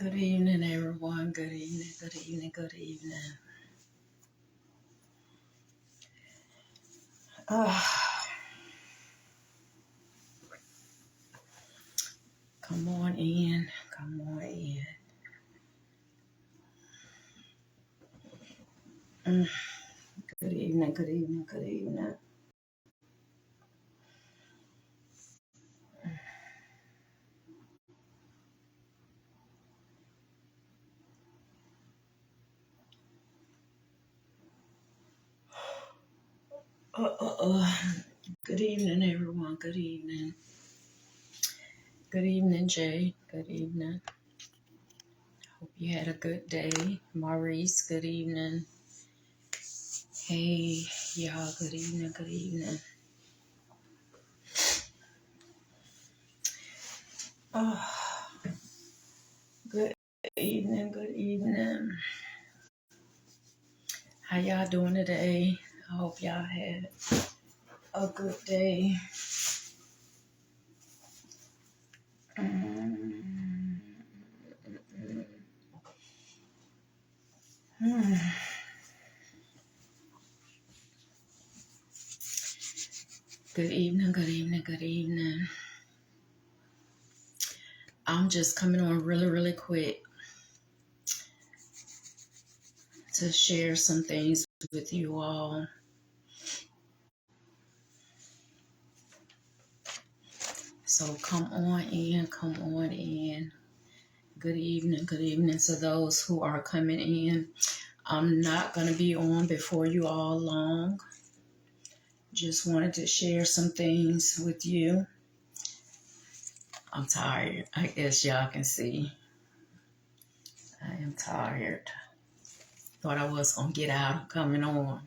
Good evening, everyone. Good evening, good evening, good evening. Come on in. Come on in. Good evening, good evening, good evening. Uh, uh, uh. Good evening, everyone. Good evening. Good evening, Jay. Good evening. Hope you had a good day. Maurice, good evening. Hey, y'all, good evening, good evening. Oh, good evening, good evening. How y'all doing today? I hope y'all had a good day. Good evening, good evening, good evening. I'm just coming on really quick to share some things with you all. So come on in, come on in. Good evening to those who are coming in. I'm not going to be on before you all long. Just wanted to share some things with you. I'm tired. I guess y'all can see. I am tired. Thought I was going to get out of coming on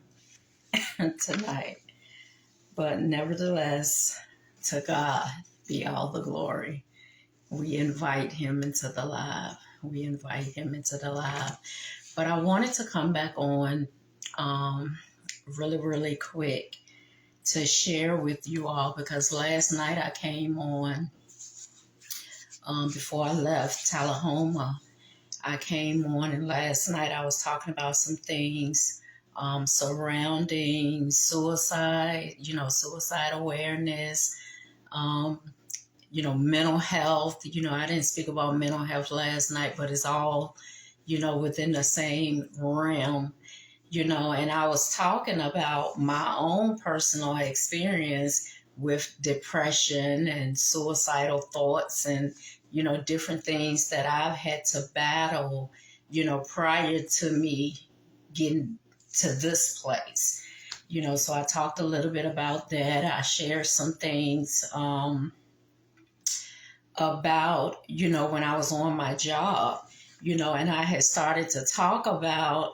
tonight. But nevertheless, to God be all the glory. We invite him into the live. We invite him into the live. But I wanted to come back on really quick to share with you all because last night I came on before I left Tullahoma. I came on and last night I was talking about some things surrounding suicide, suicide awareness, mental health. I didn't speak about mental health last night, but it's all, within the same realm, and I was talking about my own personal experience with depression and suicidal thoughts and, different things that I've had to battle, prior to me getting to this place. So I talked a little bit about that. I shared some things about, when I was on my job, and I had started to talk about,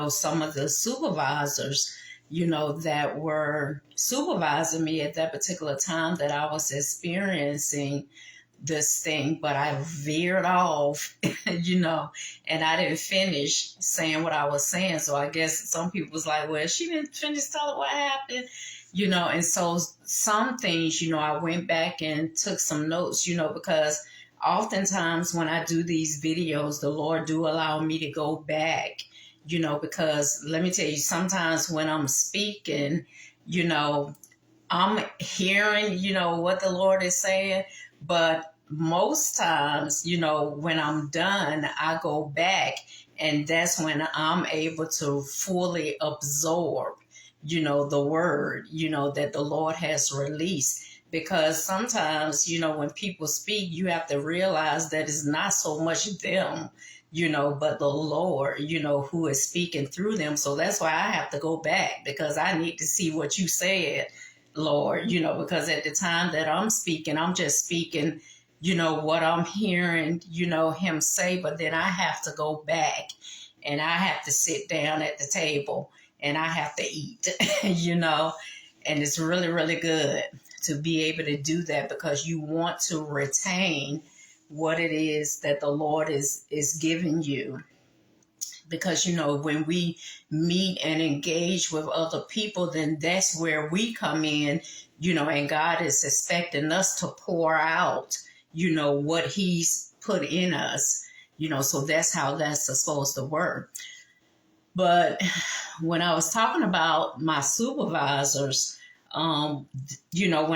some of the supervisors, that were supervising me at that particular time that I was experiencing this thing, but I veered off, and I didn't finish saying what I was saying. So I guess some people was like, well, she didn't finish telling what happened, and so some things, I went back and took some notes, because oftentimes when I do these videos, the Lord do allow me to go back, because let me tell you, sometimes when I'm speaking, I'm hearing, what the Lord is saying, but most times, when I'm done, I go back and that's when I'm able to fully absorb, the word, that the Lord has released. Because sometimes, when people speak, you have to realize that it's not so much them, but the Lord, who is speaking through them. So that's why I have to go back because I need to see what you said, Lord, because at the time that I'm speaking, I'm just speaking, what I'm hearing, him say, but then I have to go back and I have to sit down at the table and I have to eat, and it's really good to be able to do that because you want to retain what it is that the Lord is giving you. Because, when we meet and engage with other people, then that's where we come in, and God is expecting us to pour out, what he's put in us, So that's how that's supposed to work. But when I was talking about my supervisors, when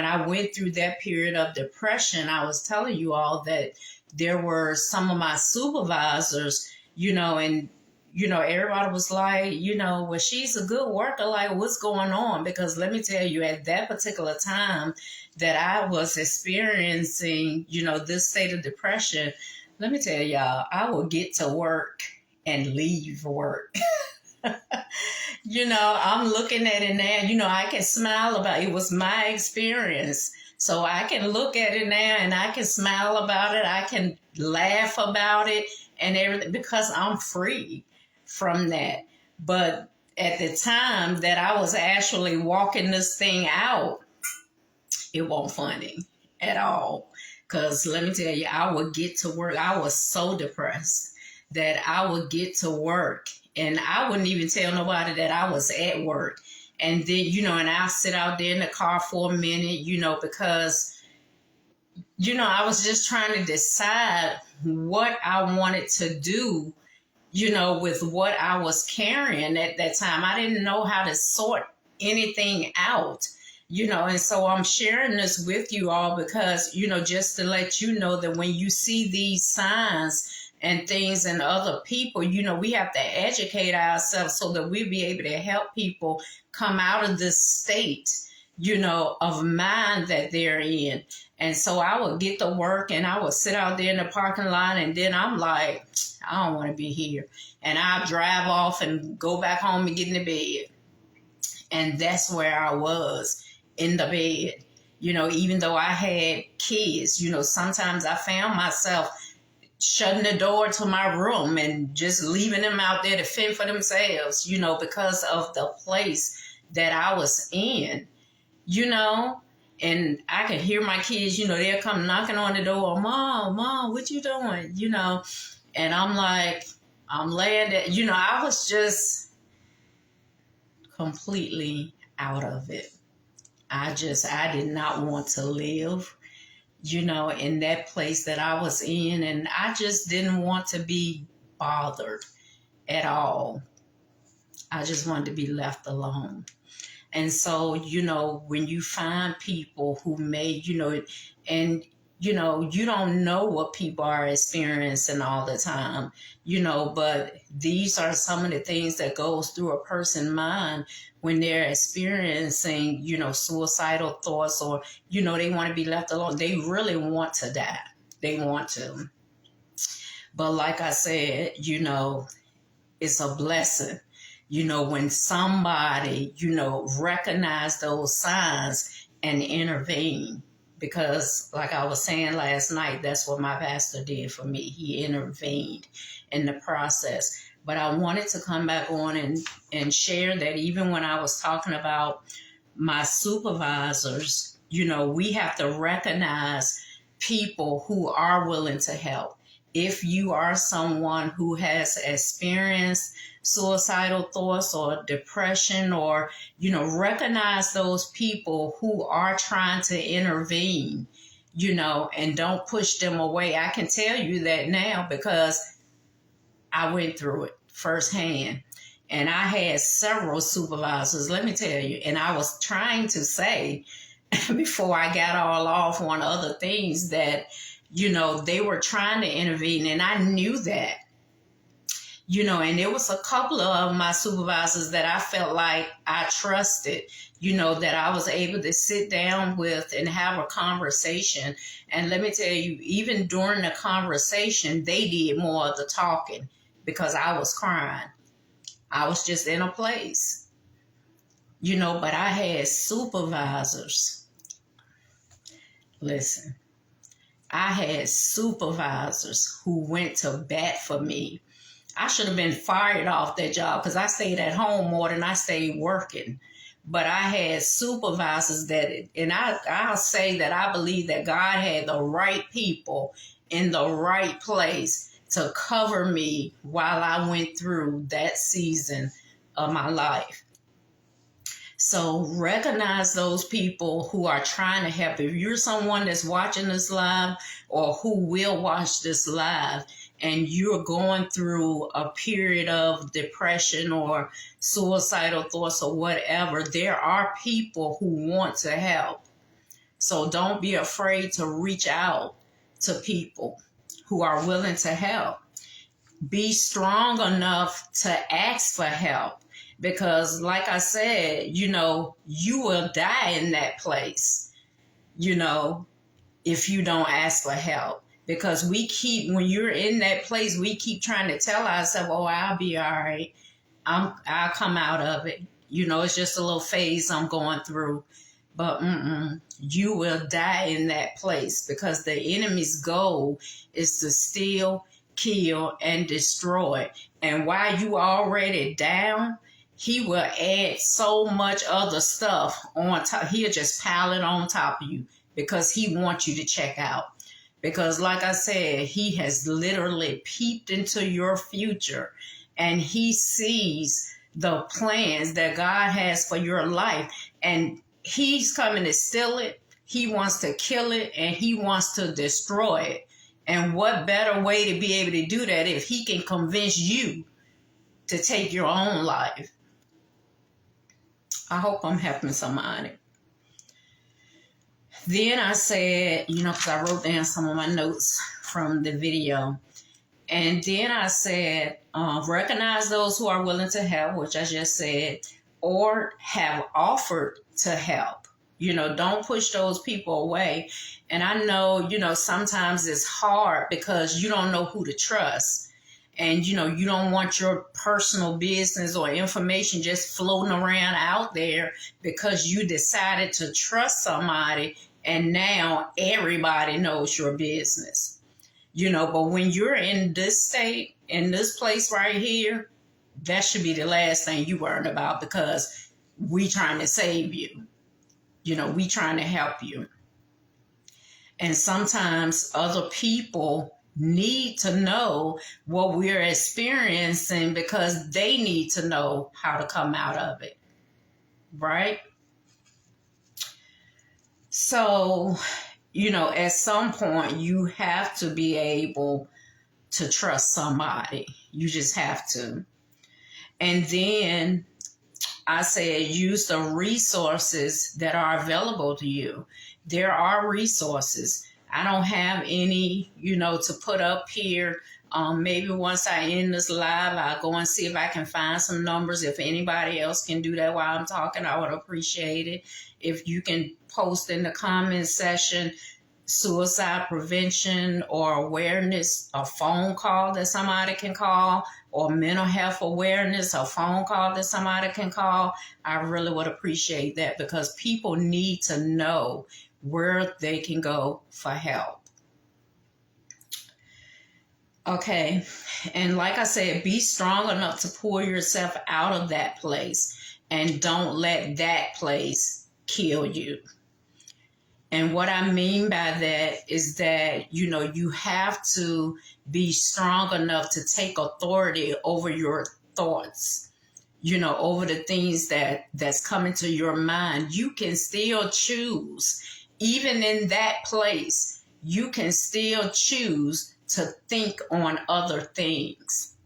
I went through that period of depression, I was telling you all that there were some of my supervisors, and everybody was like, well, she's a good worker. Like, what's going on? Because let me tell you, at that particular time that I was experiencing, this state of depression, let me tell y'all, I would get to work and leave work. I'm looking at it now. I can smile about it. It was my experience. So I can look at it now and I can smile about it. I can laugh about it and everything because I'm free from that. But at the time that I was actually walking this thing out, it wasn't funny at all. Because let me tell you, I would get to work. I was so depressed that I would get to work and I wouldn't even tell nobody that I was at work. And then, and I'll sit out there in the car for a minute, because, I was just trying to decide what I wanted to do, with what I was carrying at that time. I didn't know how to sort anything out, and so I'm sharing this with you all because, just to let you know that when you see these signs and things in other people, we have to educate ourselves so that we'll be able to help people come out of this state, of mind that they're in. And so I would get to work and I would sit out there in the parking lot and then I'm like, I don't want to be here. And I'll drive off and go back home and get in the bed. And that's where I was, in the bed. Even though I had kids, sometimes I found myself shutting the door to my room and just leaving them out there to fend for themselves, because of the place that I was in, and I could hear my kids, they'll come knocking on the door, Mom, what you doing? And I'm like, I'm laying there, I was just completely out of it. I did not want to live, in that place that I was in. And I just didn't want to be bothered at all. I just wanted to be left alone. And so, when you find people who may, and, you don't know what people are experiencing all the time, but these are some of the things that goes through a person's mind when they're experiencing, suicidal thoughts or, they want to be left alone. They really want to die. They want to. But like I said, it's a blessing, when somebody, recognize those signs and intervene. Because like I was saying last night, that's what my pastor did for me. He intervened in the process. But I wanted to come back on and share that even when I was talking about my supervisors, we have to recognize people who are willing to help. If you are someone who has experienced suicidal thoughts or depression or, recognize those people who are trying to intervene, and don't push them away. I can tell you that now because I went through it firsthand. And I had several supervisors, let me tell you, and I was trying to say before I got all off on other things that, they were trying to intervene. And I knew that, and there was a couple of my supervisors that I felt like I trusted, that I was able to sit down with and have a conversation. And let me tell you, even during the conversation, they did more of the talking because I was crying. I was just in a place, but I had supervisors. Listen, I had supervisors who went to bat for me. I should have been fired off that job because I stayed at home more than I stayed working. But I had supervisors and I'll say that I believe that God had the right people in the right place to cover me while I went through that season of my life. So recognize those people who are trying to help. If you're someone that's watching this live or who will watch this live and you're going through a period of depression or suicidal thoughts or whatever, there are people who want to help. So don't be afraid to reach out to people who are willing to help. Be strong enough to ask for help, because like I said, you will die in that place, if you don't ask for help. Because when you're in that place, we keep trying to tell ourselves, oh, I'll be all right. I'll come out of it. It's just a little phase I'm going through. But you will die in that place, because the enemy's goal is to steal, kill, and destroy. And while you already down, he will add so much other stuff on top. He'll just pile it on top of you, because he wants you to check out. Because like I said, he has literally peeped into your future, and he sees the plans that God has for your life. And he's coming to steal it. He wants to kill it, and he wants to destroy it. And what better way to be able to do that if he can convince you to take your own life? I hope I'm helping somebody. Then I said, because I wrote down some of my notes from the video. And then I said, recognize those who are willing to help, which I just said, or have offered to help. Don't push those people away. And I know, sometimes it's hard because you don't know who to trust. And, you don't want your personal business or information just floating around out there because you decided to trust somebody, and now everybody knows your business. But when you're in this state, in this place right here, that should be the last thing you worry about, because we trying to save you. We trying to help you. And sometimes other people need to know what we're experiencing, because they need to know how to come out of it. Right? So, at some point you have to be able to trust somebody. You just have to. And then I said, use the resources that are available to you. There are resources. I don't have any, to put up here. Maybe once I end this live, I'll go and see if I can find some numbers. If anybody else can do that while I'm talking, I would appreciate it. If you can post in the comment section, suicide prevention or awareness, a phone call that somebody can call, or mental health awareness, a phone call that somebody can call, I really would appreciate that, because people need to know where they can go for help. Okay, and like I said, be strong enough to pull yourself out of that place, and don't let that place kill you. And what I mean by that is that, you have to be strong enough to take authority over your thoughts, over the things that's coming to your mind. You can still choose, even in that place, you can still choose to think on other things.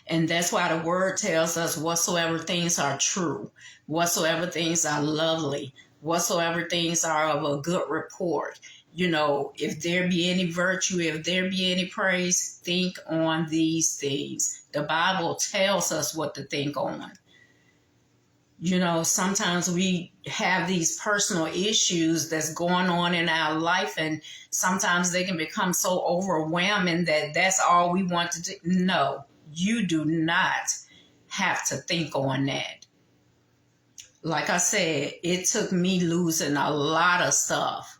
And that's why the word tells us, whatsoever things are true, whatsoever things are lovely, whatsoever things are of a good report, if there be any virtue, if there be any praise, think on these things. The Bible tells us what to think on. Sometimes we have these personal issues that's going on in our life, and sometimes they can become so overwhelming that that's all we want to do. No, you do not have to think on that. Like I said, it took me losing a lot of stuff.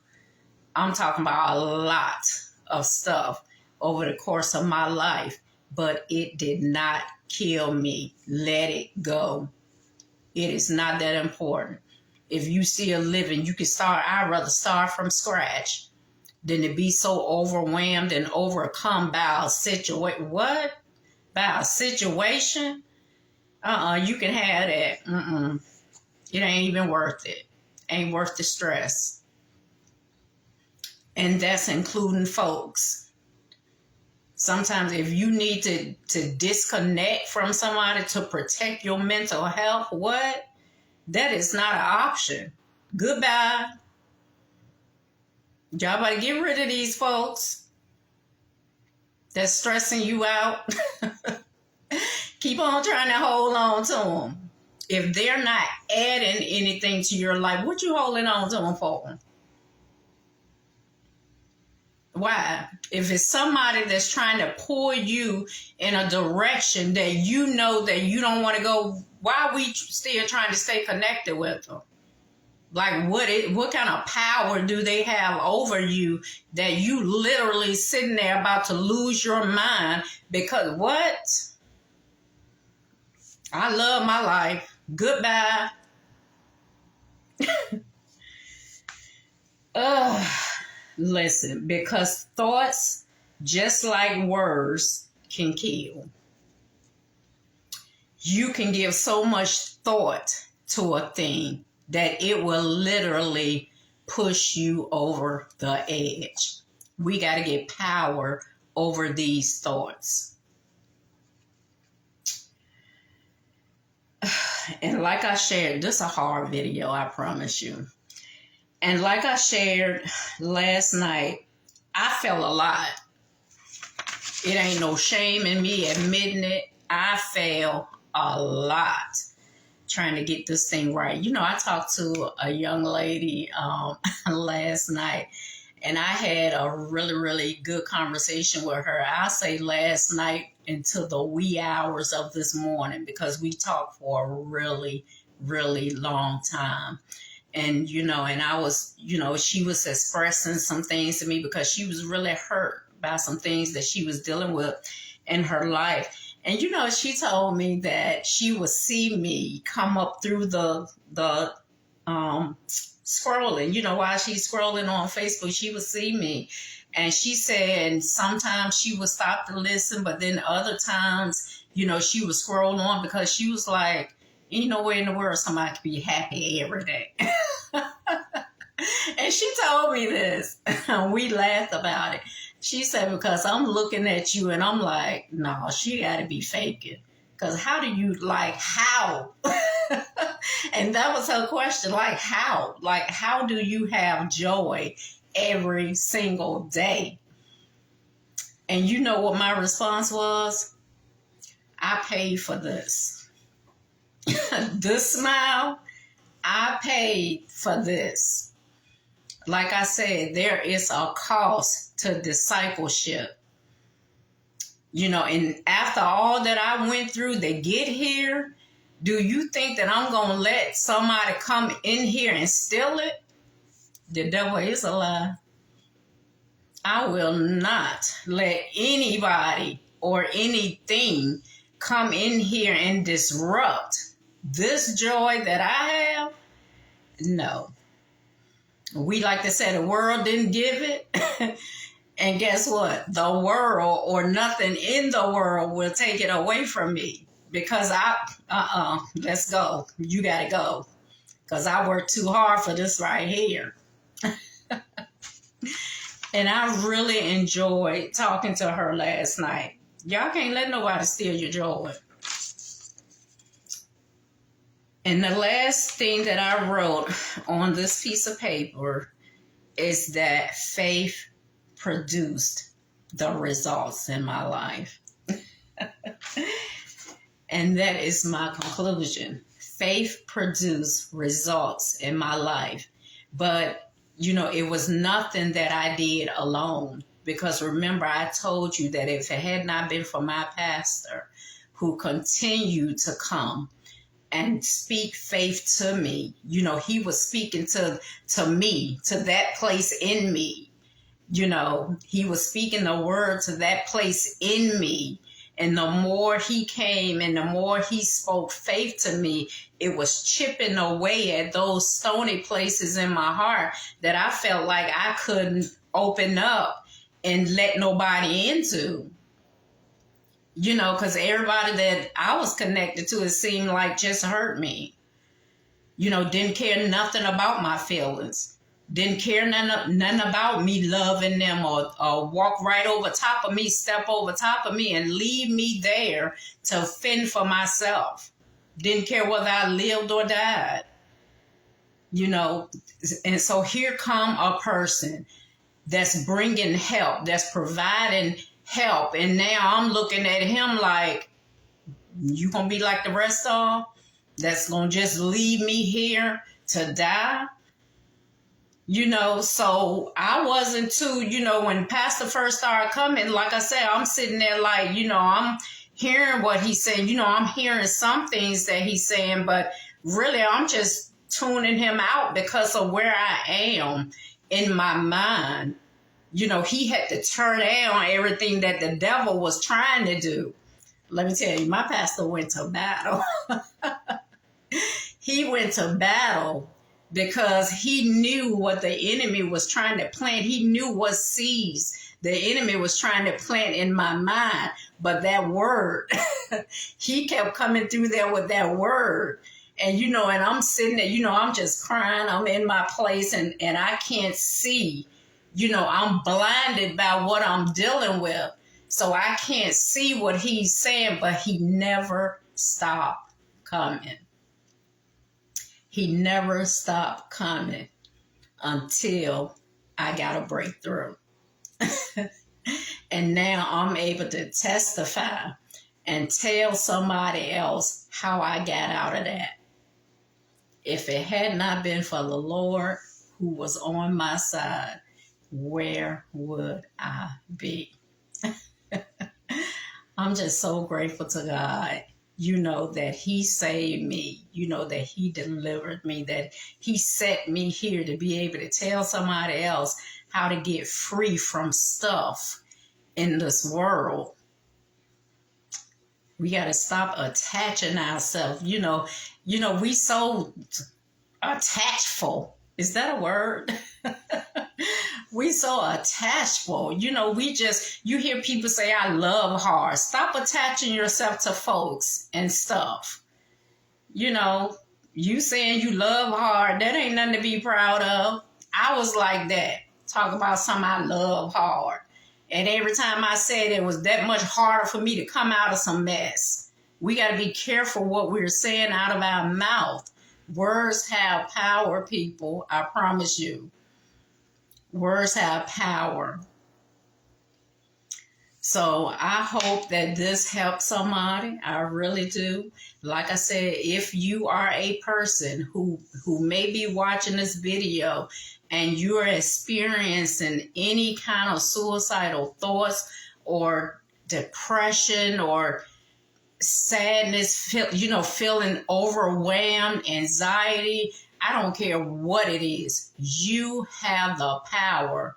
I'm talking about a lot of stuff over the course of my life, but it did not kill me. Let it go. It is not that important. If you still living, you can start. I'd rather start from scratch than to be so overwhelmed and overcome by a situation. What? By a situation? You can have that. It ain't even worth it. Ain't worth the stress. And that's including folks. Sometimes if you need to disconnect from somebody to protect your mental health, what? That is not an option. Goodbye. Y'all better get rid of these folks that's stressing you out. Keep on trying to hold on to them. If they're not adding anything to your life, what you holding on to them for? Why? If it's somebody that's trying to pull you in a direction that you know that you don't want to go, why are we still trying to stay connected with them? Like, what kind of power do they have over you that you literally sitting there about to lose your mind because what? I love my life. Goodbye. Listen, because thoughts, just like words, can kill. You can give so much thought to a thing that it will literally push you over the edge. We got to get power over these thoughts. And like I shared, this is a hard video, I promise you. And like I shared last night, I felt a lot. It ain't no shame in me admitting it. I felt a lot trying to get this thing right. You know, I talked to a young lady last night, and I had a really, really good conversation with her. I'll say last night into the wee hours of this morning, because we talked for a really, really long time. And, you know, and I was, you know, she was expressing some things to me because she was really hurt by some things that she was dealing with in her life. And, you know, she told me that she would see me come up through the scrolling, you know, while she's scrolling on Facebook, she would see me. And she said sometimes she would stop to listen, but then other times, you know, she would scroll on because she was like, ain't nowhere in the world somebody could be happy every day. And she told me this. We laughed about it. She said, because I'm looking at you and I'm like, no, she got to be faking. Because how do you, like, how? And that was her question, like, how? Like, how do you have joy every single day? And you know what my response was? I paid for this. This smile, I paid for this. Like I said, there is a cost to discipleship. You know, and after all that I went through to get here, do you think that I'm going to let somebody come in here and steal it? The devil is a lie. I will not let anybody or anything come in here and disrupt this joy that I have. No. We like to say the world didn't give it. And guess what? The world or nothing in the world will take it away from me. Because let's go. You got to go. Because I worked too hard for this right here. And I really enjoyed talking to her last night. Y'all can't let nobody steal your joy. And the last thing that I wrote on this piece of paper is that faith produced the results in my life. And that is my conclusion. Faith produced results in my life. But, you know, it was nothing that I did alone. Because remember, I told you that if it had not been for my pastor who continued to come and speak faith to me, you know, he was speaking to me, to that place in me. You know, he was speaking the word to that place in me. And the more he came and the more he spoke faith to me, it was chipping away at those stony places in my heart that I felt like I couldn't open up and let nobody into. You know, because everybody that I was connected to, it seemed like just hurt me. You know, didn't care nothing about my feelings. Didn't care nothing about me loving them or walk right over top of me, step over top of me and leave me there to fend for myself. Didn't care whether I lived or died. You know, and so here come a person that's bringing help, that's providing help. And now I'm looking at him like, you gonna be like the rest of them? That's gonna just leave me here to die? You know, so I wasn't too, you know, when Pastor first started coming, like I said, I'm sitting there like, you know, I'm hearing what he's saying. You know, I'm hearing some things that he's saying, but really I'm just tuning him out because of where I am in my mind. You know, he had to turn down everything that the devil was trying to do. Let me tell you, my pastor went to battle. He went to battle because he knew what the enemy was trying to plant. He knew what seeds the enemy was trying to plant in my mind. But that word, he kept coming through there with that word. And, you know, and I'm sitting there, you know, I'm just crying. I'm in my place and I can't see. You know, I'm blinded by what I'm dealing with. So I can't see what he's saying, but he never stopped coming. He never stopped coming until I got a breakthrough. And now I'm able to testify and tell somebody else how I got out of that. If it had not been for the Lord who was on my side, where would I be? I'm just so grateful to God, you know, that he saved me, you know, that he delivered me, that he set me here to be able to tell somebody else how to get free from stuff in this world. We got to stop attaching ourselves. You know, we so attachful. Is that a word? We so attachful. You know, you hear people say, I love hard. Stop attaching yourself to folks and stuff. You know, you saying you love hard, that ain't nothing to be proud of. I was like that. Talk about something I love hard. And every time I said it was that much harder for me to come out of some mess. We got to be careful what we're saying out of our mouth. Words have power, people. I promise you. Words have power. So I hope that this helps somebody. I really do. Like I said, if you are a person who may be watching this video and you're experiencing any kind of suicidal thoughts or depression or sadness, feeling overwhelmed, anxiety, I don't care what it is. You have the power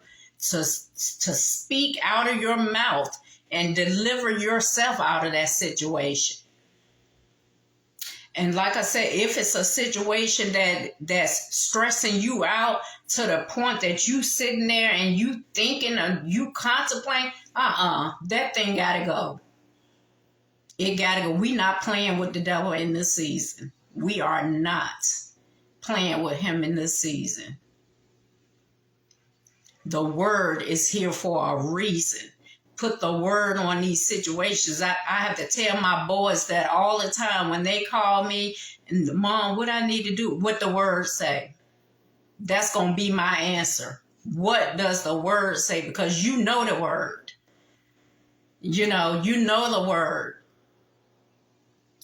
to speak out of your mouth and deliver yourself out of that situation. And like I said, if it's a situation that's stressing you out to the point that you sitting there and you thinking and you contemplating, that thing gotta go. It gotta go. We not playing with the devil in this season. We are not playing with him in this season. The word is here for a reason. Put the word on these situations. I have to tell my boys that all the time when they call me and Mom, what I need to do, what the word say. That's going to be my answer. What does the word say? Because you know the word. You know the word.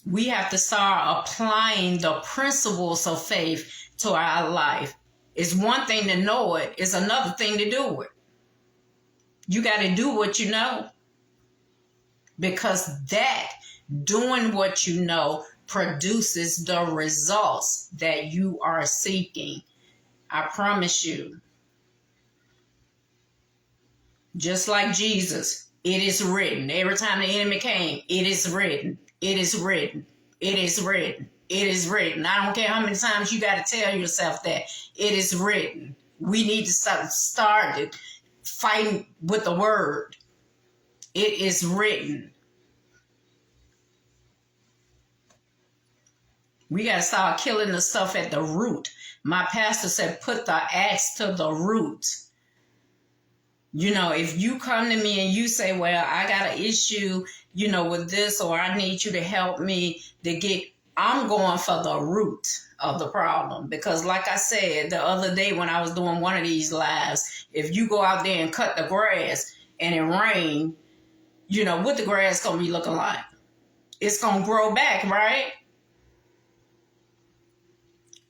We have to start applying the principles of faith to our life. It's one thing to know it. It's another thing to do it. You got to do what you know. Because that, doing what you know, produces the results that you are seeking. I promise you. Just like Jesus, it is written. Every time the enemy came, it is written. It is written. It is written. It is written. I don't care how many times you got to tell yourself that. It is written. We need to start fighting with the word. It is written. We got to start killing the stuff at the root. My pastor said, put the axe to the root. You know, if you come to me and you say, well, I got an issue, you know, with this, or I need you to help me to get, I'm going for the root of the problem. Because like I said the other day when I was doing one of these lives, if you go out there and cut the grass and it rain, you know, what the grass going to be looking like? It's going to grow back, right?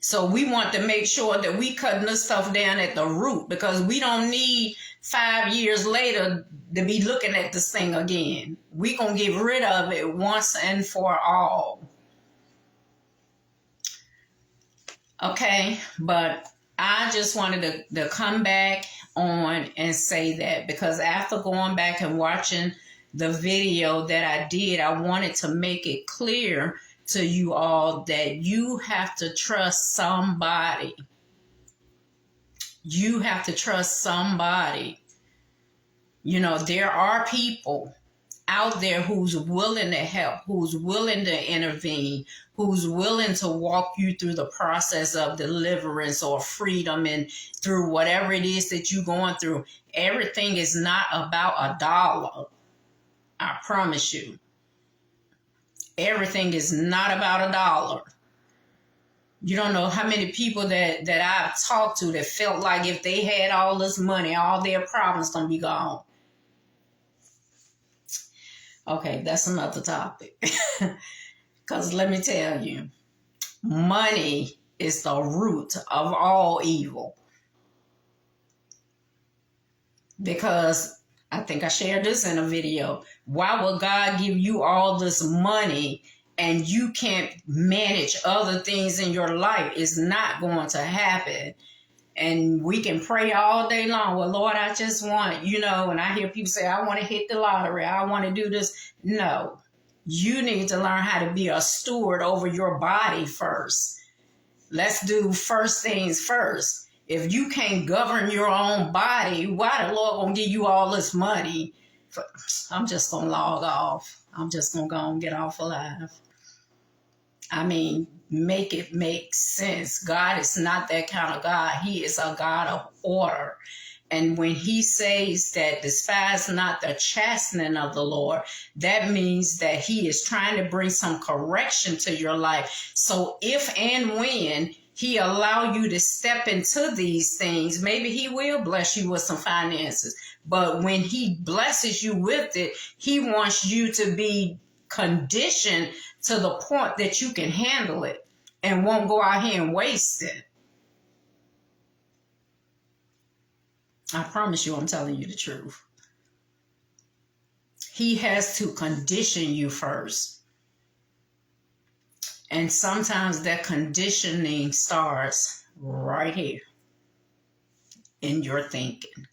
So we want to make sure that we cutting this stuff down at the root, because we don't need 5 years later to be looking at this thing again. We going to get rid of it once and for all. Okay, but I just wanted to come back on and say that, because after going back and watching the video that I did, I wanted to make it clear to you all that you have to trust somebody. You have to trust somebody. You know, there are people out there who's willing to help, who's willing to intervene, who's willing to walk you through the process of deliverance or freedom and through whatever it is that you're going through. Everything is not about a dollar. I promise you. Everything is not about a dollar. You don't know how many people that I've talked to that felt like if they had all this money, all their problems gonna be gone. Okay, that's another topic. Because let me tell you, money is the root of all evil. Because I think I shared this in a video. Why would God give you all this money and you can't manage other things in your life? It's not going to happen. And we can pray all day long. Well, Lord, I just want, you know, and I hear people say, I want to hit the lottery. I want to do this. No, you need to learn how to be a steward over your body first. Let's do first things first. If you can't govern your own body, why the Lord gonna give you all this money? I'm just gonna log off. I'm just gonna go and get off alive. I mean, make it make sense. God is not that kind of God. He is a God of order. And when he says that despise not the chastening of the Lord, that means that he is trying to bring some correction to your life. So if and when he allow you to step into these things, maybe he will bless you with some finances. But when he blesses you with it, he wants you to be conditioned to the point that you can handle it and won't go out here and waste it. I promise you, I'm telling you the truth. He has to condition you first. And sometimes that conditioning starts right here in your thinking.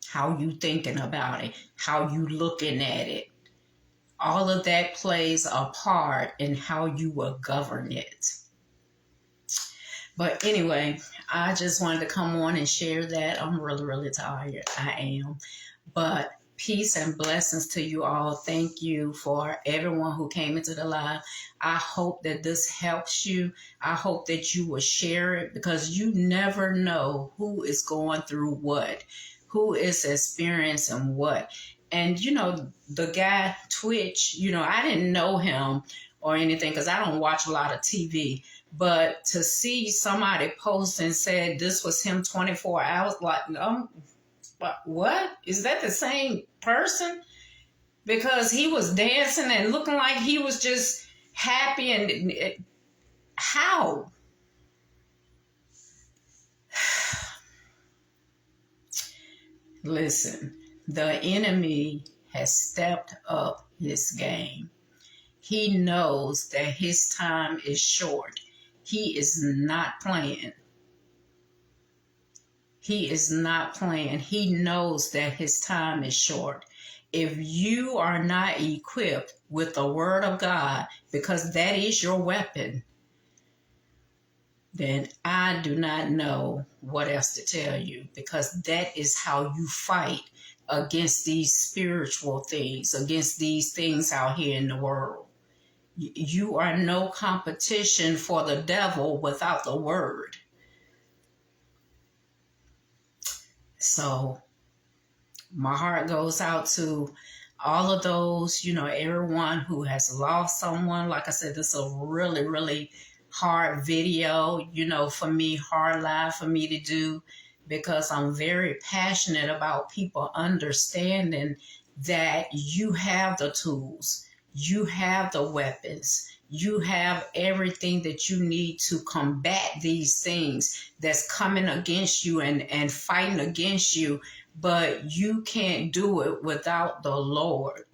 How you thinking about it, how you looking at it. All of that plays a part in how you will govern it. But anyway, I just wanted to come on and share that. I'm really, really tired. I am. But peace and blessings to you all. Thank you for everyone who came into the live. I hope that this helps you. I hope that you will share it, because you never know who is going through what, who is experiencing what. And, you know, the guy Twitch, you know, I didn't know him or anything because I don't watch a lot of TV. But to see somebody post and said this was him 24 hours, like, what? Is that the same person? Because he was dancing and looking like he was just happy. And how? Listen, the enemy has stepped up his game. He knows that his time is short. He is not playing. He is not playing. He knows that his time is short. If you are not equipped with the word of God, because that is your weapon, then I do not know what else to tell you, because that is how you fight against these spiritual things, against these things out here in the world. You are no competition for the devil without the word. So my heart goes out to all of those, everyone who has lost someone. Like I said, this is a really, really hard video, for me, hard live for me to do, because I'm very passionate about people understanding that you have the tools, you have the weapons, you have everything that you need to combat these things that's coming against you and fighting against you, but you can't do it without the Lord.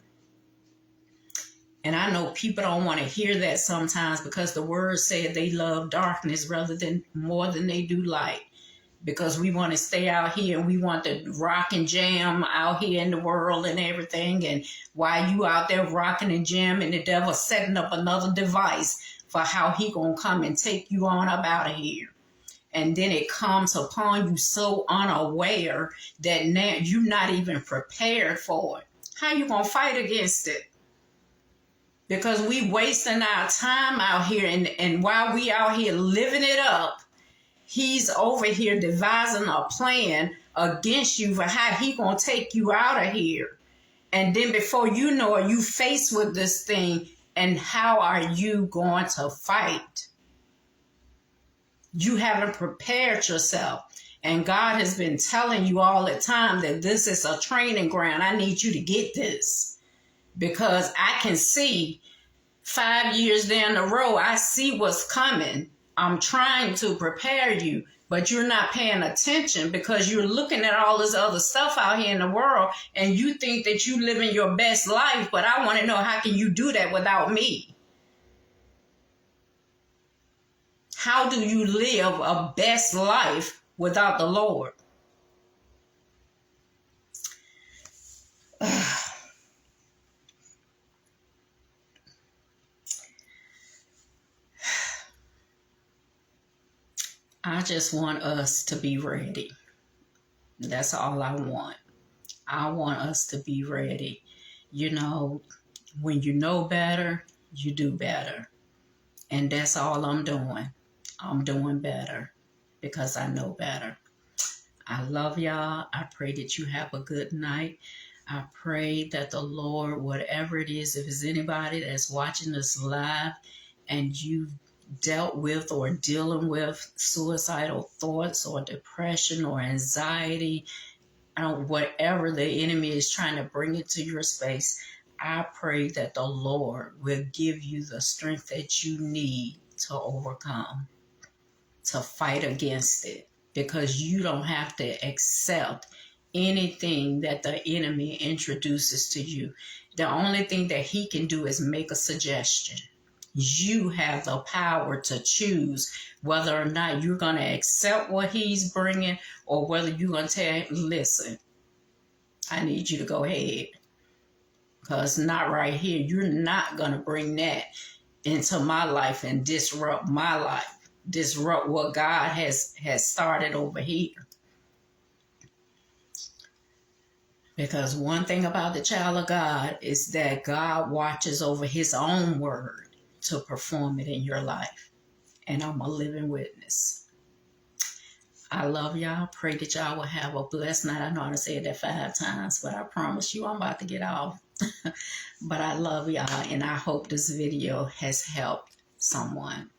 And I know people don't want to hear that sometimes, because the word said they love darkness more than they do light. Because we want to stay out here and we want to rock and jam out here in the world and everything. And while you out there rocking and jamming, the devil setting up another device for how he gonna come and take you on up out of here. And then it comes upon you so unaware that now you're not even prepared for it. How you gonna fight against it? Because we wasting our time out here, and while we out here living it up, he's over here devising a plan against you for how he gonna take you out of here. And then before you know it, you faced with this thing, and how are you going to fight? You haven't prepared yourself. And God has been telling you all the time that this is a training ground. I need you to get this. Because I can see 5 years down the road, I see what's coming. I'm trying to prepare you, but you're not paying attention because you're looking at all this other stuff out here in the world, and you think that you're living your best life, but I want to know, how can you do that without me? How do you live a best life without the Lord? I just want us to be ready. That's all I want. I want us to be ready. When you know better, you do better. And that's all I'm doing. I'm doing better because I know better. I love y'all. I pray that you have a good night. I pray that the Lord, whatever it is, if it's anybody that's watching this live and you've dealt with or dealing with suicidal thoughts or depression or anxiety, whatever the enemy is trying to bring into your space, I pray that the Lord will give you the strength that you need to overcome, to fight against it, because you don't have to accept anything that the enemy introduces to you. The only thing that he can do is make a suggestion. You have the power to choose whether or not you're going to accept what he's bringing, or whether you're going to tell him, listen, I need you to go ahead. Because not right here. You're not going to bring that into my life and disrupt my life. Disrupt what God has started over here. Because one thing about the child of God is that God watches over his own word to perform it in your life. And I'm a living witness. I love y'all. Pray that y'all will have a blessed night. I know I said that 5 times, but I promise you I'm about to get off. But I love y'all, and I hope this video has helped someone.